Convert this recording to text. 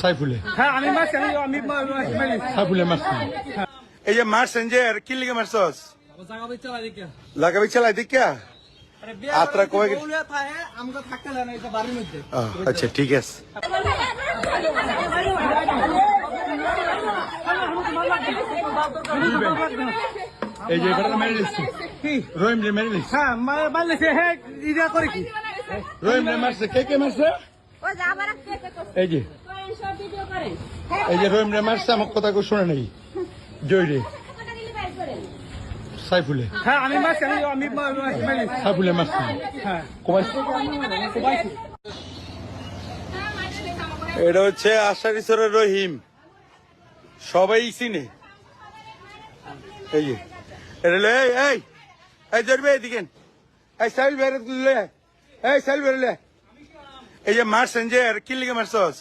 সাইফুলে হ্যাঁ আমি মারছি আমি সাইফুলে মারছি এই যে মারছেন যে আর কি লিগে মারছস লাগাবি চালাই দেখিয়া আত্রা কই আচ্ছা ঠিক আছে এই যে এটা মেরে দিচ্ছি রহিম রে মেরে দিচ্ছি হ্যাঁ মারলেছে হ্যাঁ ইয়া করে কি রহিম রে মারছে কে মারছে এই যে রহিম রে মারছে আমার কথা কেউ শুনে নাই জয় রে সাইফুলে হ্যাঁ আমি মারছি আমি সাইফুলে মারছি হ্যাঁ এটা হচ্ছে আশারিসরের রহিম সবাই চিনে এই যে এটা এই জরবে এদিকে এই সাইল বের এই সাইল বেরলে এই যে মারছেন যে আর কি লিগে মারছস